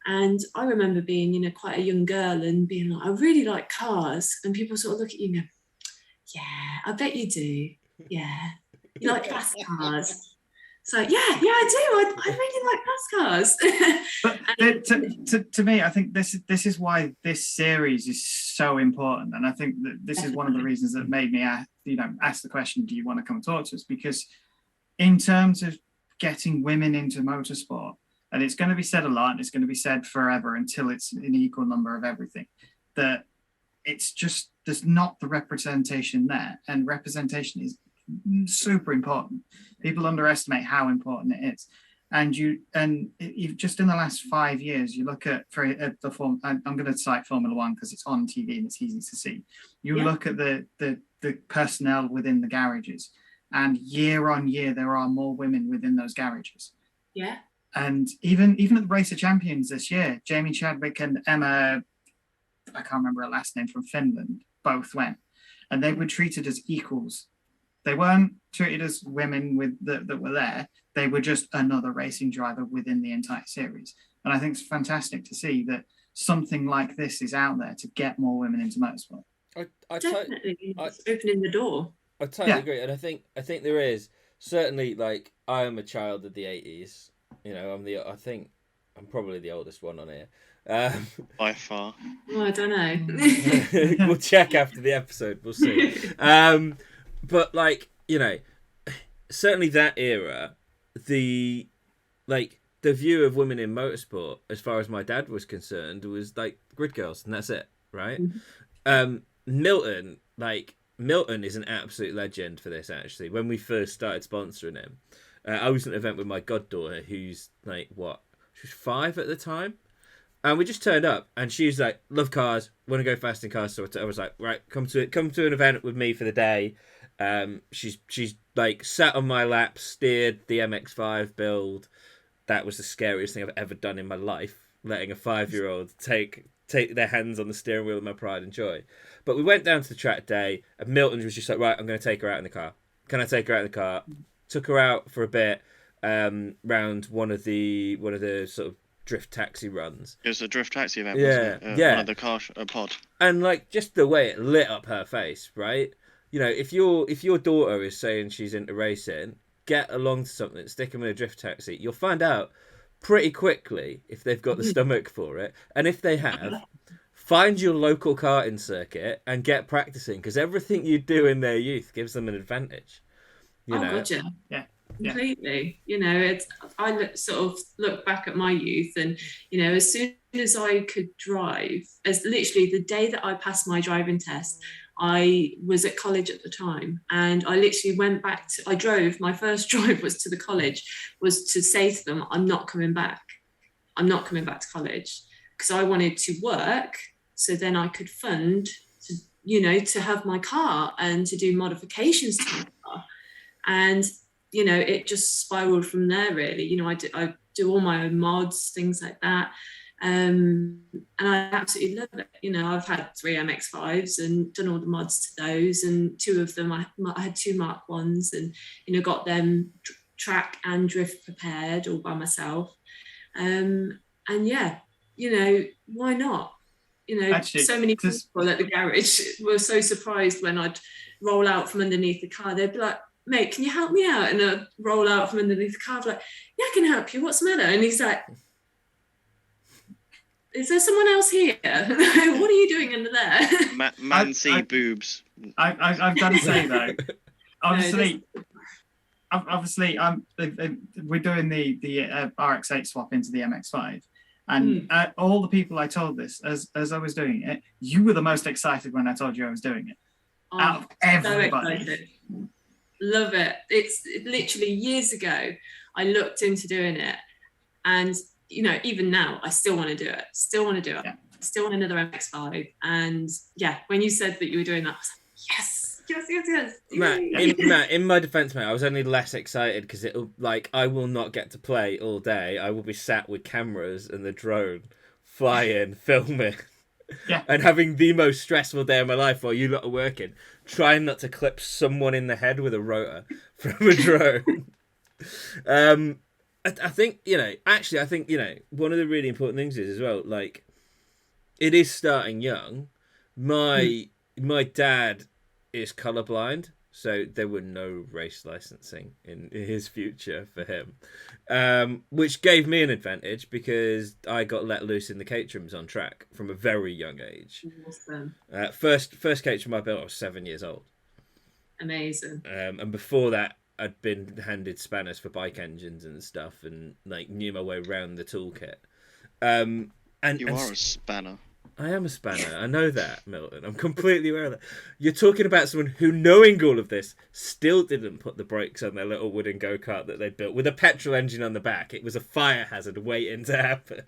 And I remember being, quite a young girl and being like, I really like cars. And people sort of look at you and go, yeah, I bet you do. Yeah. You like fast cars. So yeah, I do. I really like fast cars. But to me, I think this is why this series is so important, and I think that this is one of the reasons that made me ask the question, do you want to come and talk to us? Because in terms of getting women into motorsport, and it's going to be said a lot, and it's going to be said forever until it's an equal number of everything, that it's just there's not the representation there, and representation is super important. People underestimate how important it is. And you've just in the last 5 years, you look at the form. I'm going to cite Formula One because it's on TV and it's easy to see. You look at the personnel within the garages, and year on year there are more women within those garages. Yeah. And even at the Race of Champions this year, Jamie Chadwick and Emma, I can't remember her last name, from Finland, both went, and they were treated as equals. They weren't treated as women that were there. They were just another racing driver within the entire series. And I think it's fantastic to see that something like this is out there to get more women into motorsport. Definitely, it's opening the door. I totally agree, and I think there is. certainly, like, I am a child of the 80s. You know, I think I'm probably the oldest one on here. By far. Well, I don't know. We'll check after the episode. We'll see. But like, you know, certainly that era, the view of women in motorsport, as far as my dad was concerned, was like grid girls, and that's it, right? Milton is an absolute legend for this. Actually, when we first started sponsoring him, I was at an event with my goddaughter, who's like she was 5 at the time. And we just turned up, and she was like, "Love cars, want to go fast in cars." So I was like, "Right, come to an event with me for the day." She's like sat on my lap, steered the MX-5 build. That was the scariest thing I've ever done in my life. Letting a 5-year-old take their hands on the steering wheel of my pride and joy. But we went down to the track day, and Milton was just like, "Right, I'm going to take her out in the car. Can I take her out in the car?" Took her out for a bit, round one of the sort of drift taxi runs. It was a drift taxi event, Yeah, wasn't it? yeah. One of the car pod. And like just the way it lit up her face, right? You know, if your daughter is saying she's into racing, get along to something, stick them in a drift taxi. You'll find out pretty quickly if they've got the stomach for it, and if they have, find your local karting circuit and get practicing, because everything you do in their youth gives them an advantage. You know? Gotcha. Yeah. Completely. You know, sort of look back at my youth, and you know, as soon as I could drive, as literally the day that I passed my driving test, I was at college at the time, and I literally went back I drove, my first drive was to the college, was to say to them, I'm not coming back to college, because I wanted to work so then I could fund to have my car and to do modifications to my car. And you know, it just spiraled from there, really. You know, I do all my own mods, things like that. And I absolutely love it. You know, I've had 3 MX-5s and done all the mods to those, and 2 of them, I had 2 Mark 1s, and, you know, got them track and drift prepared all by myself. And yeah, you know, why not? You know, actually, so many people at the garage were so surprised when I'd roll out from underneath the car. They'd be like, "Mate, can you help me out?" And I'd roll out from underneath the car. I'd be like, "Yeah, I can help you. What's the matter?" And he's like, "Is there someone else here? What are you doing under there?" Man see boobs. I've got to say though, obviously, we're doing the RX-8 swap into the MX-5. And all the people I told this, as I was doing it, you were the most excited when I told you I was doing it. Out of everybody. So love it. It's literally years ago I looked into doing it, and you know, even now I still want to do it. Yeah. Still want another MX-5. And yeah, when you said that you were doing that, I was like, yes. Matt, in my defense, mate, I was only less excited because I will not get to play all day. I will be sat with cameras and the drone flying, filming, and having the most stressful day of my life while you lot are working, trying not to clip someone in the head with a rotor from a drone. I think, one of the really important things is as well, like, it is starting young. My dad is colorblind, so there were no race licensing in his future for him, which gave me an advantage because I got let loose in the caterhams on track from a very young age. Awesome. First caterham I built, I was 7 years old. Amazing. And before that, I'd been handed spanners for bike engines and stuff, and like knew my way around the toolkit. You are a spanner. I am a spanner. I know that, Milton. I'm completely aware of that. You're talking about someone who, knowing all of this, still didn't put the brakes on their little wooden go-kart that they'd built with a petrol engine on the back. It was a fire hazard waiting to happen.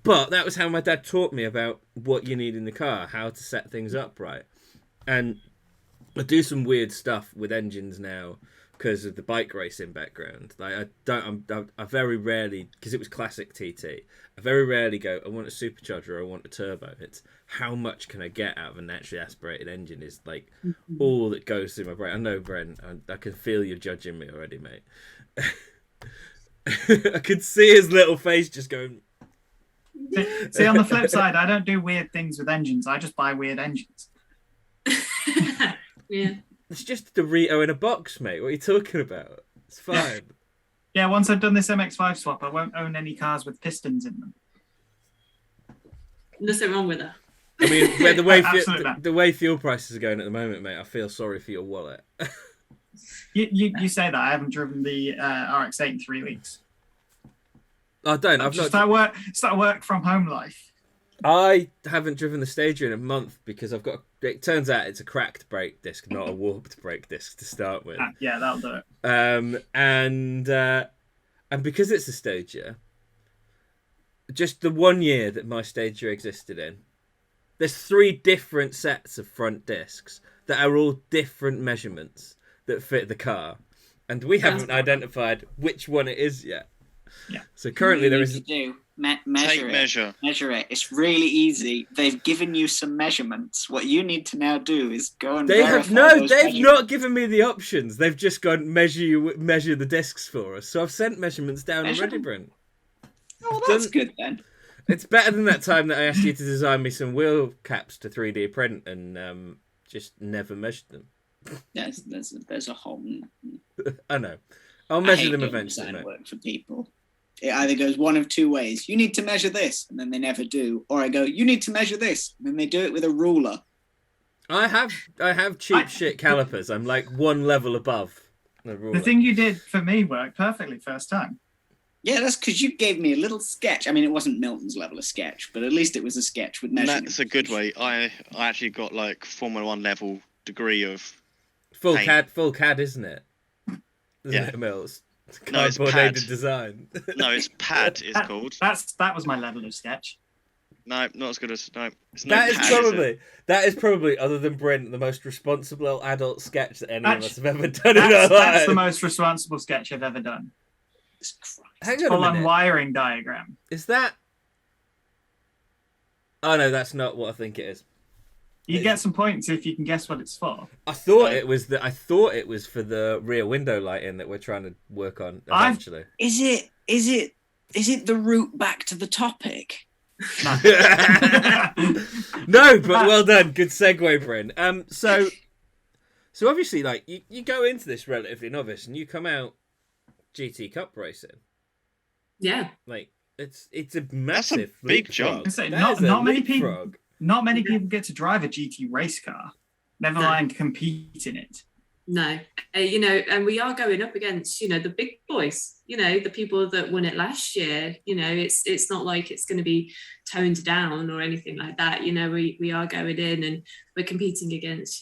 But that was how my dad taught me about what you need in the car, how to set things up right. And I do some weird stuff with engines now because of the bike racing background. Like I very rarely, because it was classic TT, I very rarely go, I want a supercharger or I want a turbo. It's how much can I get out of a naturally aspirated engine is like all that goes through my brain. I know, Brent, I can feel you judging me already, mate. I could see his little face just going. See, on the flip side, I don't do weird things with engines. I just buy weird engines. Yeah. It's just a Dorito in a box, mate. What are you talking about? It's fine. Yeah, once I've done this MX-5 swap, I won't own any cars with pistons in them. Nothing wrong with that. I mean, Absolutely not. the way fuel prices are going at the moment, mate, I feel sorry for your wallet. You say that. I haven't driven the RX-8 in 3 weeks. I don't. I've Just not. start work from home life. I haven't driven the Stager in a month because I've got. It turns out it's a cracked brake disc, not a warped brake disc to start with. Yeah, that'll do it. And because it's a Stager, just the 1 year that my Stager existed in, there's 3 different sets of front discs that are all different measurements that fit the car, and we haven't identified which one it is yet. Yeah. So currently there is measure it. It's really easy. They've given you some measurements. What you need to now do is go and they've not given me the options. They've just gone measure the discs for us. So I've sent measurements down already, Brent. Oh, that's good then. It's better than that time that I asked you to design me some wheel caps to 3D print and just never measured them. Yes, there's a whole. I know. I'll measure them eventually. Design work for people. It either goes one of 2 ways. You need to measure this, and then they never do. Or I go, you need to measure this, and then they do it with a ruler. I have cheap shit calipers. I'm like 1 level above the ruler. The thing you did for me worked perfectly first time. Yeah, that's because you gave me a little sketch. I mean, it wasn't Milton's level of sketch, but at least it was a sketch with measurements. That's a good way. I actually got like Formula 1 level degree of full paint. CAD, isn't it? Isn't it, Mills? No, it's Cardboard-aided pad. design. No, it's pad. It's called. That was my level of sketch. No, not as good as no. It's That pad, is probably other than Brent the most responsible adult sketch that any of us have ever done in our lives. That's the most responsible sketch I've ever done. Hang on Full a on minute. wiring diagram. Is that? Oh no, that's not what I think it is. You get some points if you can guess what it's for. I thought it was for the rear window lighting that we're trying to work on eventually. Is it the route back to the topic? No, but well done. Good segue, Bryn. So obviously, like you go into this relatively novice, and you come out GT Cup racing. Yeah. Like it's a massive big leapfrog. jump. Not many people get to drive a GT race car. Never mind compete in it. No, and we are going up against, the big boys, the people that won it last year. It's not like it's going to be toned down or anything like that. We are going in and we're competing against,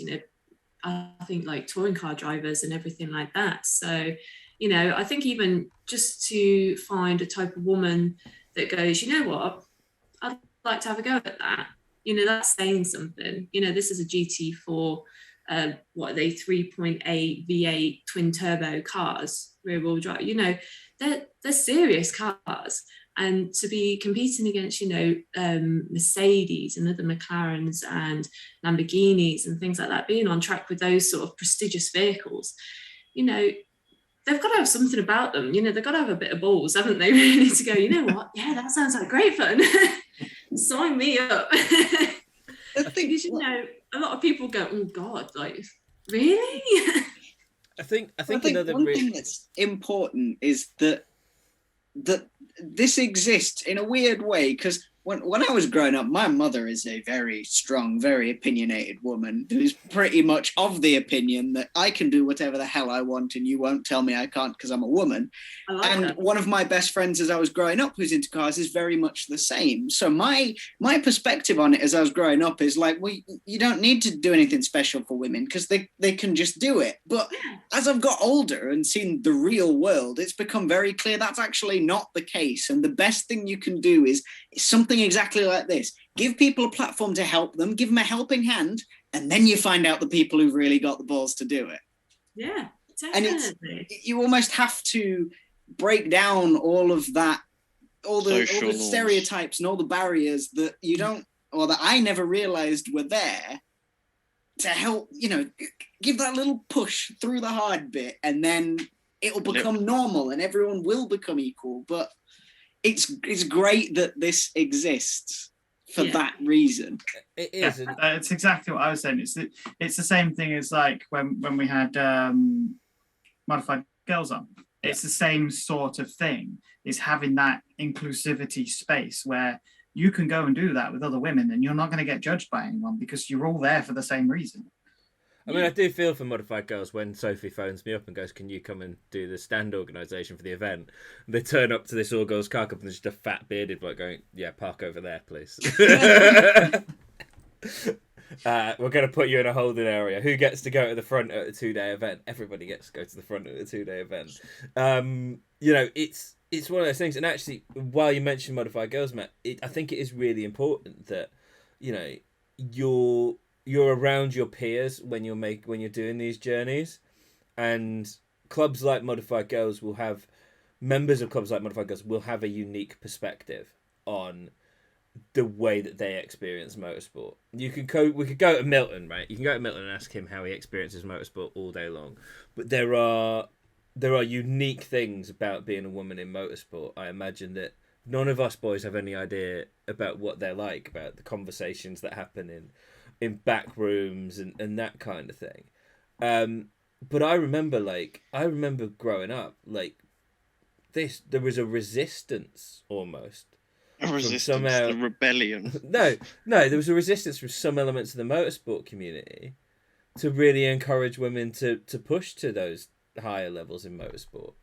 I think like touring car drivers and everything like that. So, I think even just to find a type of woman that goes, you know what, I'd like to have a go at that. That's saying something. This is a GT4. What are they? 3.8 V8 twin turbo cars, rear wheel drive. They're serious cars, and to be competing against Mercedes and other McLarens and Lamborghinis and things like that, being on track with those sort of prestigious vehicles, they've got to have something about them. They've got to have a bit of balls, haven't they? Really, to go, you know what? Yeah, that sounds like great fun. Sign me up. Because a lot of people go, oh God, like really? I think another one thing that's important is that this exists in a weird way, because when I was growing up, my mother is a very strong, very opinionated woman who's pretty much of the opinion that I can do whatever the hell I want and you won't tell me I can't because I'm a woman. One of my best friends as I was growing up who's into cars is very much the same. So my perspective on it as I was growing up is like, well, you don't need to do anything special for women because they can just do it. But as I've got older and seen the real world, it's become very clear that's actually not the case. And the best thing you can do is something exactly like this. Give people a platform to help them, give them a helping hand, and then you find out the people who've really got the balls to do it. Yeah, definitely. And you almost have to break down all of that, all the stereotypes and all the barriers that you don't, or that I never realized were there, to help, give that little push through the hard bit, and then it'll become normal and everyone will become equal. But it's great that this exists for that reason. It is. Yeah, it's exactly what I was saying. It's the same thing as like when we had modified girls on. It's the same sort of thing. Is having that inclusivity space where you can go and do that with other women, and you're not going to get judged by anyone because you're all there for the same reason. I mean, I do feel for Modified Girls when Sophie phones me up and goes, "Can you come and do the stand organisation for the event?" And they turn up to this all-girls car club and there's just a fat bearded bloke going, "Yeah, park over there, please." We're going to put you in a holding area. Who gets to go to the front at a 2-day event? Everybody gets to go to the front at a 2-day event. You know, it's one of those things. And actually, while you mentioned Modified Girls, Matt, I think it is really important that, you know, you're around your peers when you're doing these journeys, and clubs like Modified Girls will have members of clubs like Modified Girls will have a unique perspective on the way that they experience motorsport. We could go to Milton, right? You can go to Milton and ask him how he experiences motorsport all day long, but there are unique things about being a woman in motorsport. I imagine that none of us boys have any idea about what they're like, about the conversations that happen in back rooms and that kind of thing. But I remember growing up, like there was a resistance almost. The rebellion. No, there was a resistance from some elements of the motorsport community to really encourage women to push to those higher levels in motorsport.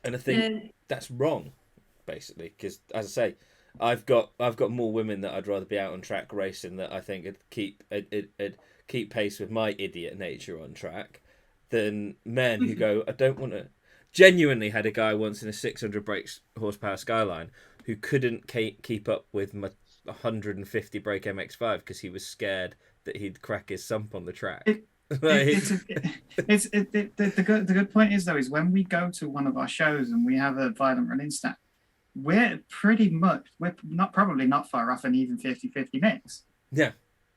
And I think that's wrong, basically, because as I say, I've got more women that I'd rather be out on track racing that I think would keep pace with my idiot nature on track than men who go, I don't want to. Genuinely had a guy once in a 600 brake horsepower Skyline who couldn't keep up with my 150 brake MX-5 because he was scared that he'd crack his sump on the track. The good point is, though, is when we go to one of our shows and we have a violent running stat, we're probably not far off an even 50-50 mix. Yeah.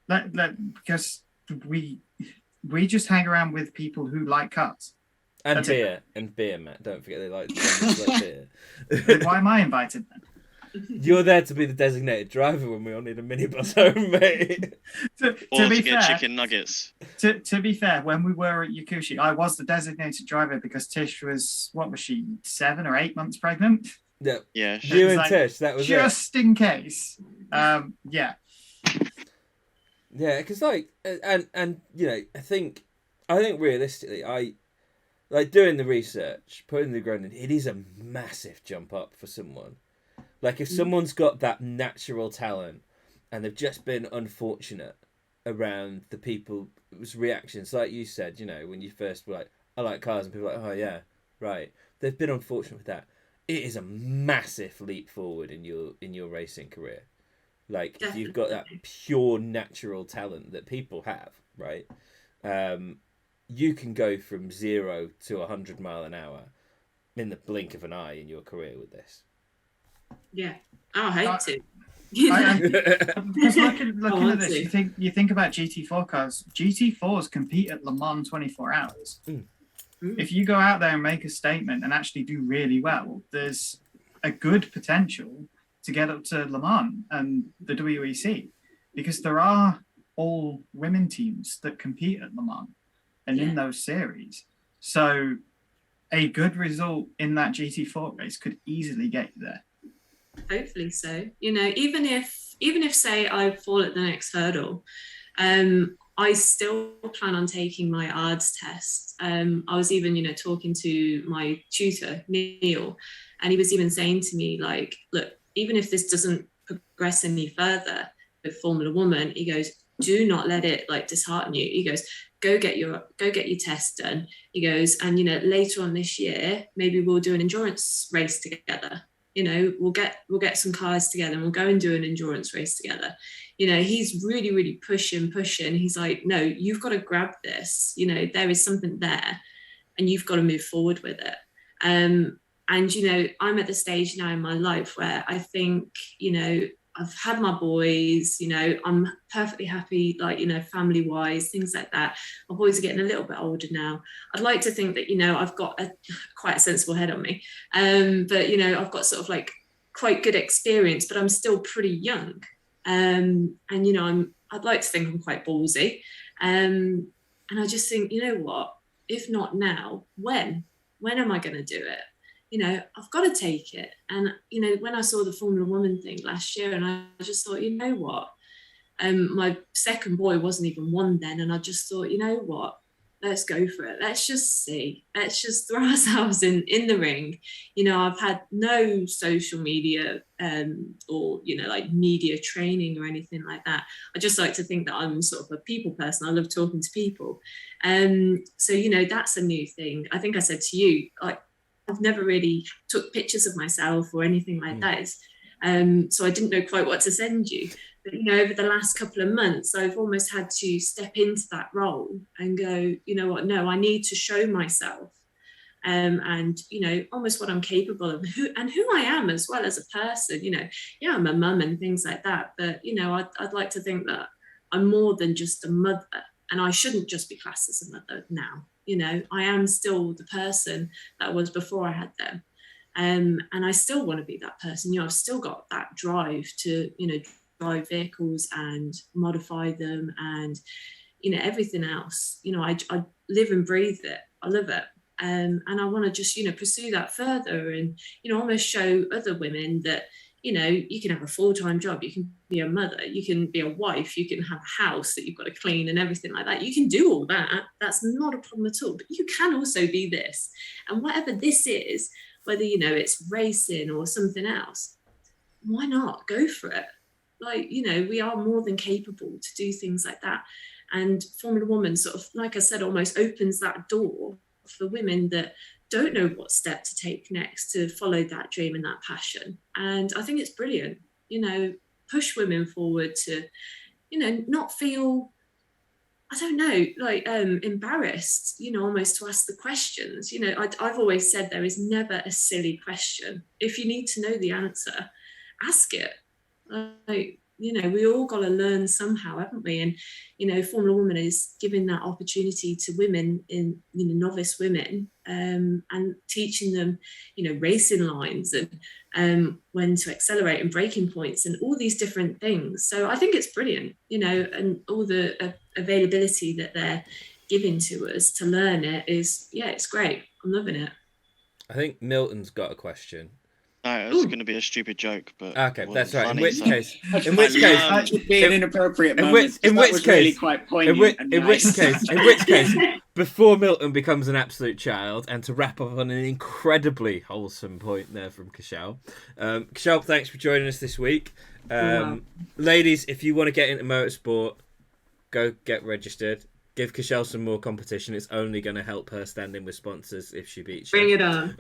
Because we just hang around with people who like cars. And beer, Matt. Don't forget they like beer. Why am I invited then? You're there to be the designated driver when we all need a minibus home, mate. to get chicken nuggets. To be fair, when we were at Yakushi, I was the designated driver because Tish was, what was she, 7 or 8 months pregnant? Yeah. Yeah. You and Tish, that was just in case. Yeah. Yeah, because and you know, I think realistically, like doing the research, putting the ground in, it is a massive jump up for someone. Like if someone's got that natural talent and they've just been unfortunate around the people's reactions, like you said, you know, when you first were like, I like cars, and people are like, oh yeah, right. They've been unfortunate with that. It is a massive leap forward in your racing career. Like Definitely. if you've got that pure natural talent that people have, right? You can go from 0 to 100 mile an hour in the blink of an eye in your career with this. Yeah, I hope to. Because looking at this, you think about GT4 cars. GT4s compete at Le Mans 24 hours. If you go out there and make a statement and actually do really well, there's a good potential to get up to Le Mans and the WEC, because there are all women teams that compete at Le Mans and in those series. So a good result in that GT4 race could easily get you there. Hopefully so. You know, even if say I fall at the next hurdle, I still plan on taking my ARDS test. I was even, you know, talking to my tutor, Neil, and he was even saying to me, like, look, even if this doesn't progress any further with Formula Woman, he goes, do not let it like dishearten you. He goes, go get your test done. He goes, and you know, later on this year, maybe we'll do an endurance race together. You know, we'll get some cars together and we'll go and do an endurance race together. You know, he's really, really pushing. He's like, no, you've got to grab this. You know, there is something there and you've got to move forward with it. And, you know, I'm at the stage now in my life where I think, you know, I've had my boys, you know, I'm perfectly happy, like, you know, family wise, things like that. My boys are getting a little bit older now. I'd like to think that, you know, I've got quite a sensible head on me. But, you know, I've got sort of like quite good experience, but I'm still pretty young. And you know, I'd like to think I'm quite ballsy. And I just think, you know what, if not now, when am I going to do it? You know, I've got to take it. And, you know, when I saw the Formula Woman thing last year, and I just thought, you know what, my second boy wasn't even one then. And I just thought, you know what, let's go for it. Let's just see. Let's just throw ourselves in the ring. You know, I've had no social media or, you know, like media training or anything like that. I just like to think that I'm sort of a people person. I love talking to people. So, you know, that's a new thing. I think I said to you, like, I've never really took pictures of myself or anything like that. So I didn't know quite what to send you. But, you know, over the last couple of months, I've almost had to step into that role and go, you know what, no, I need to show myself and, you know, almost what I'm capable of who I am as well as a person. You know, yeah, I'm a mum and things like that. But, you know, I'd like to think that I'm more than just a mother, and I shouldn't just be classed as a mother now. You know, I am still the person that I was before I had them. And I still want to be that person. You know, I've still got that drive to, you know, drive vehicles and modify them and, you know, everything else. You know, I live and breathe it. I love it. And I want to just, you know, pursue that further and, you know, almost show other women that, you know, you can have a full-time job, you can be a mother, you can be a wife, you can have a house that you've got to clean and everything like that. You can do all that. That's not a problem at all. But you can also be this. And whatever this is, whether, you know, it's racing or something else, why not? Go for it. Like, you know, we are more than capable to do things like that. And Formula Woman sort of, like I said, almost opens that door for women that don't know what step to take next to follow that dream and that passion. And I think it's brilliant, you know, push women forward to, you know, not feel, I don't know, like embarrassed, you know, almost to ask the questions. You know, I've always said there is never a silly question. If you need to know the answer, ask it. Like, you know, we all got to learn somehow, haven't we? And, you know, Formula Woman is giving that opportunity to women, in, you know, novice women, and teaching them, you know, racing lines and when to accelerate and braking points and all these different things. So I think it's brilliant, you know, and all the availability that they're giving to us to learn it is, yeah, it's great. I'm loving it. I think Milton's got a question. No, it was going to be a stupid joke, but okay, that's right. Funny, in which so. case, That would be an inappropriate moment. In which case, really quite poignant. In which case, before Milton becomes an absolute child, and to wrap up on an incredibly wholesome point there from Kishal. Kishal, thanks for joining us this week. Ladies, if you want to get into motorsport, go get registered. Give Kishal some more competition. It's only going to help her stand in with sponsors if she beats you. Bring it on.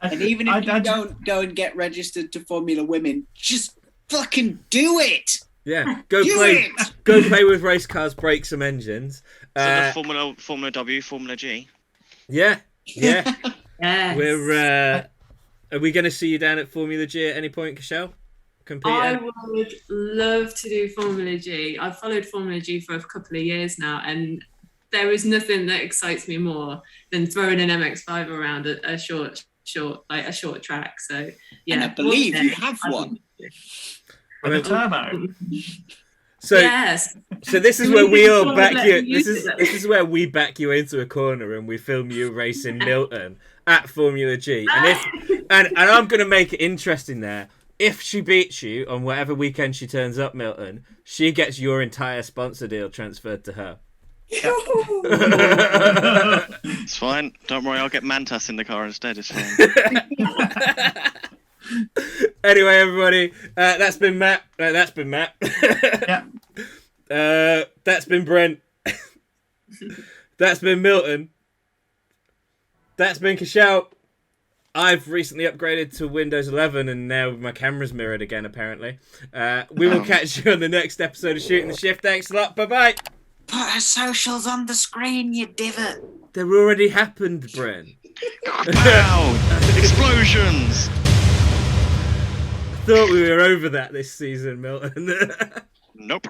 And even if you don't go and get registered to Formula Women, just fucking do it. Yeah, go play with race cars, break some engines. So the Formula W, Formula G. Yeah. Yes. Are we going to see you down at Formula G at any point, Kishal? I would love to do Formula G. I've followed Formula G for a couple of years now, and there is nothing that excites me more than throwing an MX-5 around a short track. So yeah, and I believe you have one. With a turbo. So yes. So this is where we all back you. This is where we back you into a corner and we film you racing Milton at Formula G. And I'm going to make it interesting there. If she beats you on whatever weekend she turns up, Milton, she gets your entire sponsor deal transferred to her. It's fine. Don't worry, I'll get Mantas in the car instead. It's fine. Anyway, everybody, that's been Matt. That's been Matt. Yeah. That's been Brent. That's been Milton. That's been Kishal. I've recently upgraded to Windows 11 and now my camera's mirrored again, apparently. We will catch you on the next episode of Shooting the Shift. Thanks a lot. Bye-bye. Put her socials on the screen, you divot. They're already happened, Brent. Wow! Explosions! I thought we were over that this season, Milton. Nope.